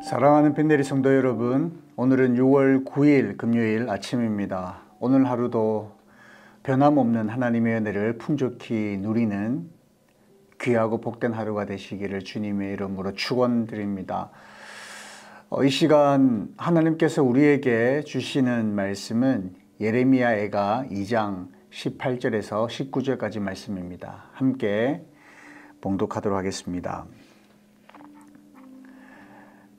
사랑하는 펜데리 성도 여러분, 오늘은 6월 9일 금요일 아침입니다. 오늘 하루도 변함없는 하나님의 은혜를 풍족히 누리는 귀하고 복된 하루가 되시기를 주님의 이름으로 축원드립니다. 이 시간 하나님께서 우리에게 주시는 말씀은 예레미야애가 2장 18절에서 19절까지 말씀입니다. 함께 봉독하도록 하겠습니다.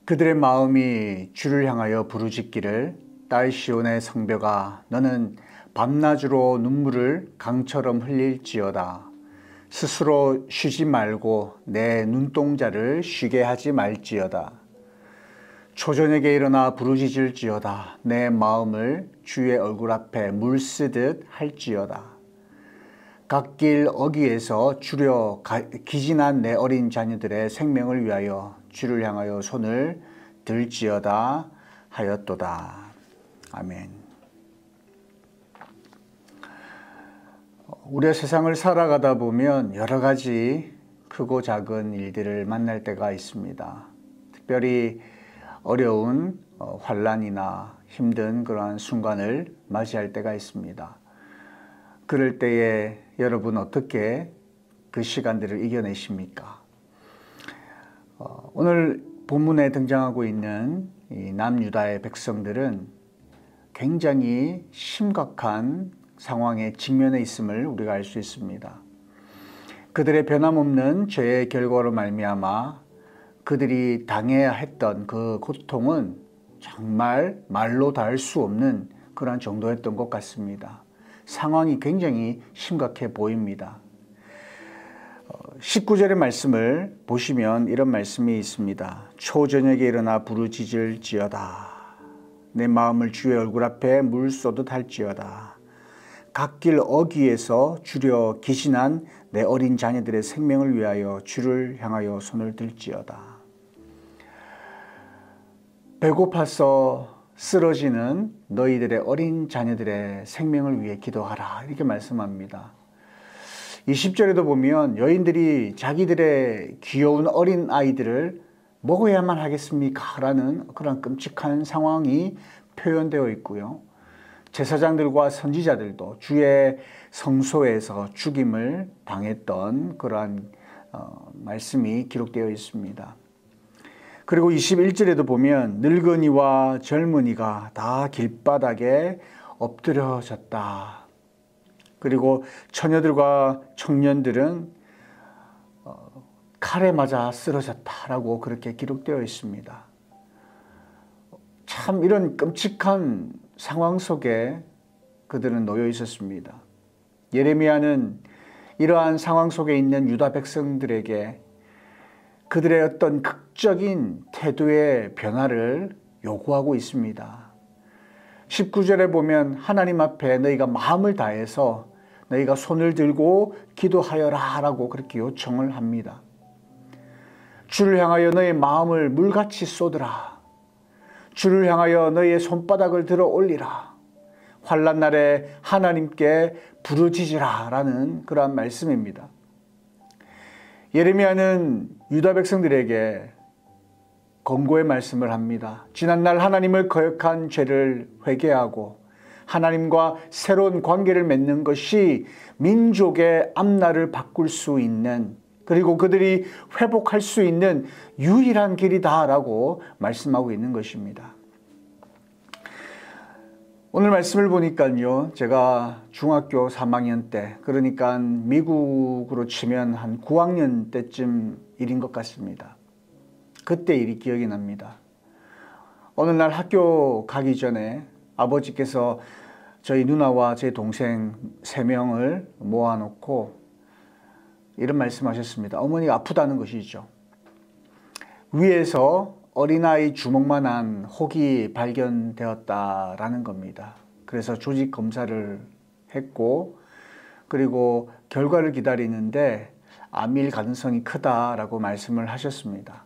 그들의 마음이 주를 향하여 부르짖기를 딸 시온의 성벽아 너는 밤낮으로 눈물을 강처럼 흘릴지어다. 스스로 쉬지 말고 내 눈동자를 쉬게 하지 말지어다. 초저녁에 일어나 부르짖을지어다. 내 마음을 주의 얼굴 앞에 물쓰듯 할지어다. 갓길 어귀에서 주려 기진한 내 어린 자녀들의 생명을 위하여 주를 향하여 손을 들지어다 하였도다. 아멘. 우리가 세상을 살아가다 보면 여러 가지 크고 작은 일들을 만날 때가 있습니다. 특별히 어려운 환난이나 힘든 그러한 순간을 맞이할 때가 있습니다. 그럴 때에 여러분 어떻게 그 시간들을 이겨내십니까? 오늘 본문에 등장하고 있는 이 남유다의 백성들은 굉장히 심각한 상황에 직면해 있음을 우리가 알 수 있습니다. 그들의 변함없는 죄의 결과로 말미암아 그들이 당해야 했던 그 고통은 정말 말로 다 할 수 없는 그런 정도였던 것 같습니다. 상황이 굉장히 심각해 보입니다. 19절의 말씀을 보시면 이런 말씀이 있습니다. 초저녁에 일어나 부르짖을지어다. 내 마음을 주의 얼굴 앞에 물 쏘듯 할지어다. 갓길 어귀에서 주려 기신한 내 어린 자녀들의 생명을 위하여 주를 향하여 손을 들지어다. 배고파서 쓰러지는 너희들의 어린 자녀들의 생명을 위해 기도하라. 이렇게 말씀합니다. 20절에도 보면 여인들이 자기들의 귀여운 어린 아이들을 먹어야만 하겠습니까? 라는 그런 끔찍한 상황이 표현되어 있고요. 제사장들과 선지자들도 주의 성소에서 죽임을 당했던 그러한 말씀이 기록되어 있습니다. 그리고 21절에도 보면 늙은이와 젊은이가 다 길바닥에 엎드려졌다. 그리고 처녀들과 청년들은 칼에 맞아 쓰러졌다라고 그렇게 기록되어 있습니다. 참 이런 끔찍한 상황 속에 그들은 놓여 있었습니다. 예레미야는 이러한 상황 속에 있는 유다 백성들에게 그들의 어떤 극적인 태도의 변화를 요구하고 있습니다. 19절에 보면 하나님 앞에 너희가 마음을 다해서 너희가 손을 들고 기도하여라 라고 그렇게 요청을 합니다. 주를 향하여 너의 마음을 물같이 쏟으라. 주를 향하여 너희의 손바닥을 들어 올리라. 환난 날에 하나님께 부르짖으라 라는 그러한 말씀입니다. 예레미야는 유다 백성들에게 권고의 말씀을 합니다. 지난날 하나님을 거역한 죄를 회개하고 하나님과 새로운 관계를 맺는 것이 민족의 앞날을 바꿀 수 있는, 그리고 그들이 회복할 수 있는 유일한 길이다라고 말씀하고 있는 것입니다. 오늘 말씀을 보니까요, 제가 중학교 3학년 때, 그러니까 미국으로 치면 한 9학년 때쯤 일인 것 같습니다. 그때 일이 기억이 납니다. 어느 날 학교 가기 전에 아버지께서 저희 누나와 제 동생 3명을 모아놓고 이런 말씀하셨습니다. 어머니가 아프다는 것이죠. 위에서 어린아이 주먹만한 혹이 발견되었다라는 겁니다. 그래서 조직 검사를 했고, 그리고 결과를 기다리는데 암일 가능성이 크다라고 말씀을 하셨습니다.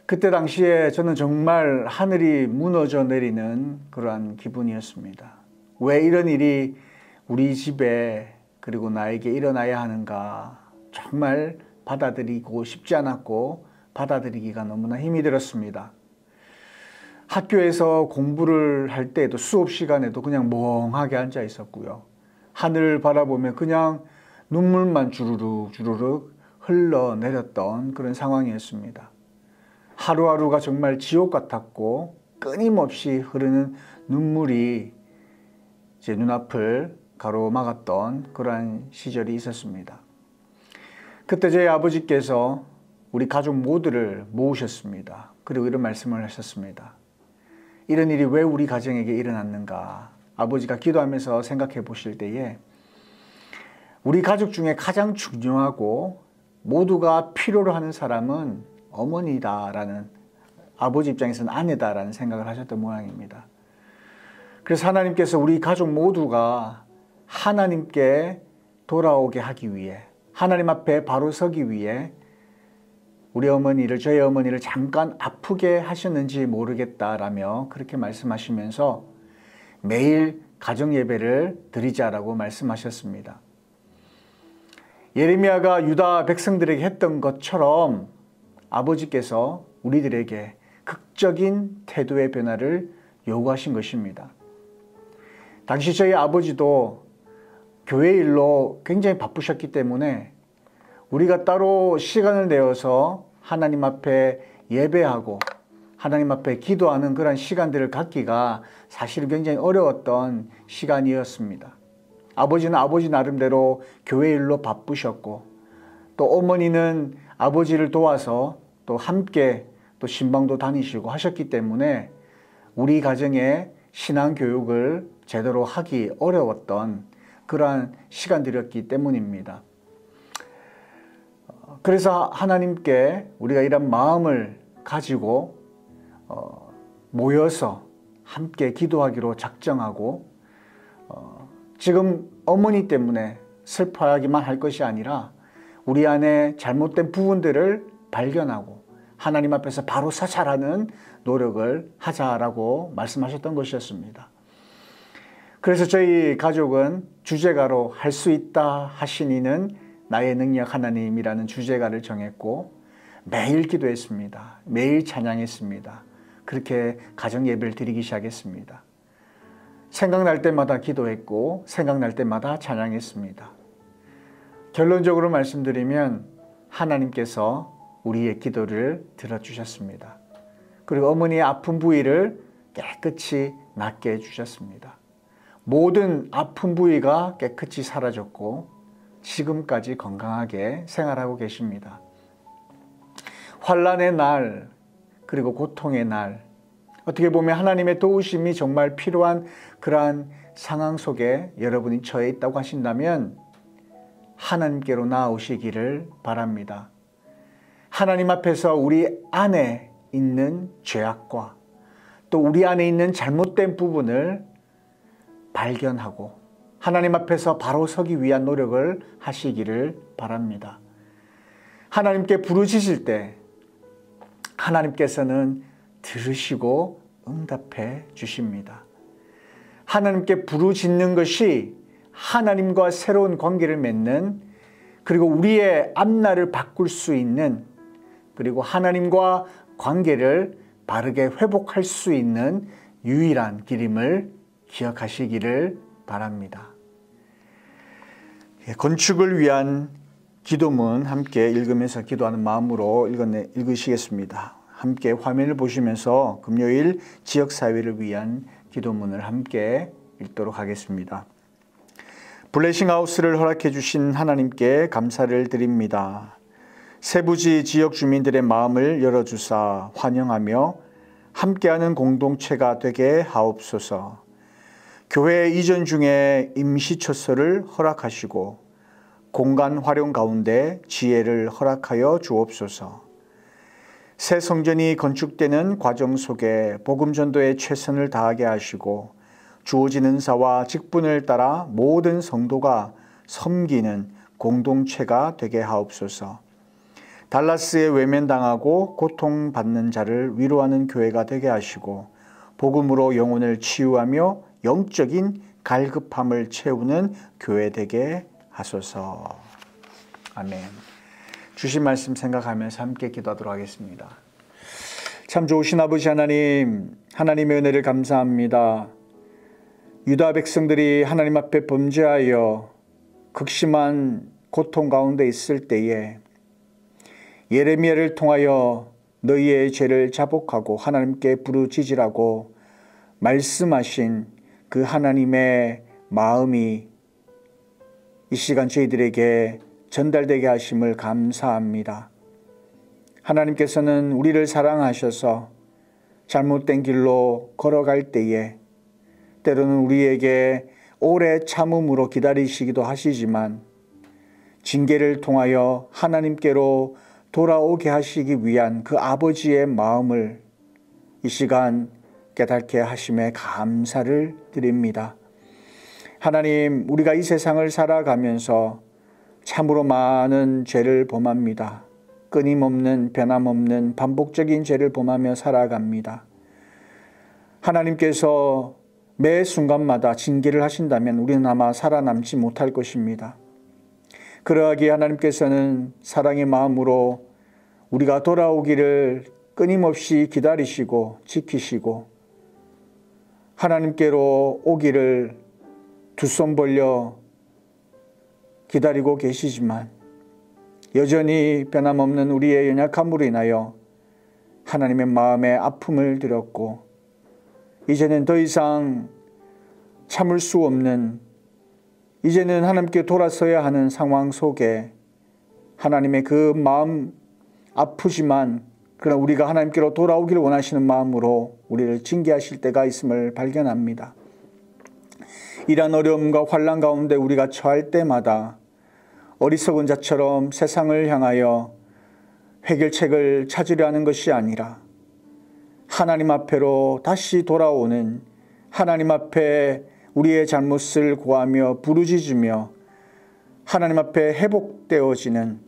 그때 당시에 저는 정말 하늘이 무너져 내리는 그러한 기분이었습니다. 왜 이런 일이 우리 집에 그리고 나에게 일어나야 하는가, 정말 받아들이고 싶지 않았고 받아들이기가 너무나 힘이 들었습니다. 학교에서 공부를 할 때에도 수업 시간에도 그냥 멍하게 앉아 있었고요. 하늘을 바라보며 그냥 눈물만 주르륵 주르륵 흘러내렸던 그런 상황이었습니다. 하루하루가 정말 지옥 같았고 끊임없이 흐르는 눈물이 제 눈앞을 가로막았던 그러한 시절이 있었습니다. 그때 저희 아버지께서 우리 가족 모두를 모으셨습니다. 그리고 이런 말씀을 하셨습니다. 이런 일이 왜 우리 가정에게 일어났는가? 아버지가 기도하면서 생각해 보실 때에 우리 가족 중에 가장 중요하고 모두가 필요로 하는 사람은 어머니다라는, 아버지 입장에서는 아내다라는 생각을 하셨던 모양입니다. 그래서 하나님께서 우리 가족 모두가 하나님께 돌아오게 하기 위해, 하나님 앞에 바로 서기 위해 저희 어머니를 잠깐 아프게 하셨는지 모르겠다라며 그렇게 말씀하시면서 매일 가정 예배를 드리자라고 말씀하셨습니다. 예레미야가 유다 백성들에게 했던 것처럼 아버지께서 우리들에게 극적인 태도의 변화를 요구하신 것입니다. 당시 저희 아버지도 교회 일로 굉장히 바쁘셨기 때문에 우리가 따로 시간을 내어서 하나님 앞에 예배하고 하나님 앞에 기도하는 그런 시간들을 갖기가 사실 굉장히 어려웠던 시간이었습니다. 아버지는 아버지 나름대로 교회 일로 바쁘셨고 또 어머니는 아버지를 도와서 또 함께 또 신방도 다니시고 하셨기 때문에 우리 가정의 신앙 교육을 제대로 하기 어려웠던 그러한 시간들이었기 때문입니다. 그래서 하나님께 우리가 이런 마음을 가지고 모여서 함께 기도하기로 작정하고 지금 어머니 때문에 슬퍼하기만 할 것이 아니라 우리 안에 잘못된 부분들을 발견하고 하나님 앞에서 바로 사찰하는 노력을 하자라고 말씀하셨던 것이었습니다. 그래서 저희 가족은 주제가로 할 수 있다 하신 이는 나의 능력 하나님이라는 주제가를 정했고 매일 기도했습니다. 매일 찬양했습니다. 그렇게 가정 예배를 드리기 시작했습니다. 생각날 때마다 기도했고 생각날 때마다 찬양했습니다. 결론적으로 말씀드리면 하나님께서 우리의 기도를 들어주셨습니다. 그리고 어머니의 아픈 부위를 깨끗이 낫게 해주셨습니다. 모든 아픈 부위가 깨끗이 사라졌고 지금까지 건강하게 생활하고 계십니다. 환난의 날 그리고 고통의 날, 어떻게 보면 하나님의 도우심이 정말 필요한 그러한 상황 속에 여러분이 처해 있다고 하신다면 하나님께로 나아오시기를 바랍니다. 하나님 앞에서 우리 안에 있는 죄악과 또 우리 안에 있는 잘못된 부분을 발견하고 하나님 앞에서 바로 서기 위한 노력을 하시기를 바랍니다. 하나님께 부르짖을 때 하나님께서는 들으시고 응답해 주십니다. 하나님께 부르짖는 것이 하나님과 새로운 관계를 맺는, 그리고 우리의 앞날을 바꿀 수 있는, 그리고 하나님과 관계를 바르게 회복할 수 있는 유일한 길임을 기억하시기를 바랍니다. 건축을 위한 기도문 함께 읽으면서 기도하는 마음으로 읽으시겠습니다. 함께 화면을 보시면서 금요일 지역사회를 위한 기도문을 함께 읽도록 하겠습니다. 블레싱하우스를 허락해 주신 하나님께 감사를 드립니다. 세부지 지역 주민들의 마음을 열어주사 환영하며 함께하는 공동체가 되게 하옵소서. 교회 이전 중에 임시처소를 허락하시고 공간 활용 가운데 지혜를 허락하여 주옵소서. 새 성전이 건축되는 과정 속에 복음 전도에 최선을 다하게 하시고 주어진 은사와 직분을 따라 모든 성도가 섬기는 공동체가 되게 하옵소서. 달라스에 외면당하고 고통받는 자를 위로하는 교회가 되게 하시고 복음으로 영혼을 치유하며 영적인 갈급함을 채우는 교회 되게 하소서. 아멘. 주신 말씀 생각하면서 함께 기도하도록 하겠습니다. 참 좋으신 아버지 하나님, 하나님의 은혜를 감사합니다. 유다 백성들이 하나님 앞에 범죄하여 극심한 고통 가운데 있을 때에 예레미야를 통하여 너희의 죄를 자복하고 하나님께 부르짖으라고 말씀하신 그 하나님의 마음이 이 시간 저희들에게 전달되게 하심을 감사합니다. 하나님께서는 우리를 사랑하셔서 잘못된 길로 걸어갈 때에 때로는 우리에게 오래 참음으로 기다리시기도 하시지만 징계를 통하여 하나님께로 돌아오게 하시기 위한 그 아버지의 마음을 이 시간 깨닫게 하심에 감사를 드립니다. 하나님, 우리가 이 세상을 살아가면서 참으로 많은 죄를 범합니다. 끊임없는 변함없는 반복적인 죄를 범하며 살아갑니다. 하나님께서 매 순간마다 징계를 하신다면 우리는 아마 살아남지 못할 것입니다. 그러하기에 하나님께서는 사랑의 마음으로 우리가 돌아오기를 끊임없이 기다리시고 지키시고 하나님께로 오기를 두 손 벌려 기다리고 계시지만 여전히 변함없는 우리의 연약함으로 인하여 하나님의 마음에 아픔을 드렸고 이제는 더 이상 참을 수 없는, 이제는 하나님께 돌아서야 하는 상황 속에 하나님의 그 마음 아프지만 그러나 우리가 하나님께로 돌아오기를 원하시는 마음으로 우리를 징계하실 때가 있음을 발견합니다. 이러한 어려움과 환난 가운데 우리가 처할 때마다 어리석은 자처럼 세상을 향하여 해결책을 찾으려 하는 것이 아니라 하나님 앞에로 다시 돌아오는, 하나님 앞에 우리의 잘못을 고하며 부르짖으며 하나님 앞에 회복되어지는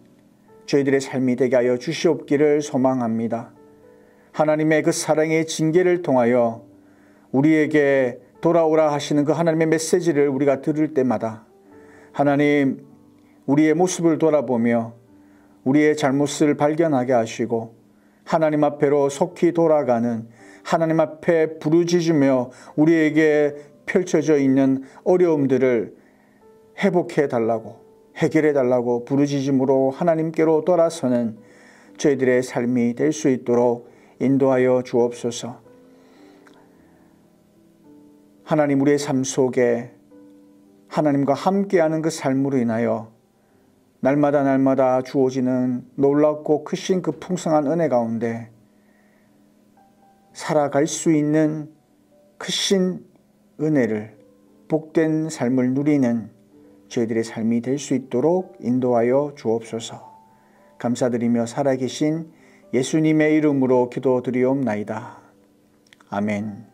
저희들의 삶이 되게 하여 주시옵기를 소망합니다. 하나님의 그 사랑의 징계를 통하여 우리에게 돌아오라 하시는 그 하나님의 메시지를 우리가 들을 때마다 하나님, 우리의 모습을 돌아보며 우리의 잘못을 발견하게 하시고 하나님 앞에로 속히 돌아가는, 하나님 앞에 부르짖으며 우리에게 펼쳐져 있는 어려움들을 회복해 달라고, 해결해 달라고 부르짖음으로 하나님께로 돌아서는 저희들의 삶이 될 수 있도록 인도하여 주옵소서. 하나님, 우리의 삶 속에 하나님과 함께하는 그 삶으로 인하여 날마다 주어지는 놀랍고 크신 그 풍성한 은혜 가운데 살아갈 수 있는 크신 은혜를, 복된 삶을 누리는 저희들의 삶이 될 수 있도록 인도하여 주옵소서. 감사드리며 살아계신 예수님의 이름으로 기도드리옵나이다. 아멘.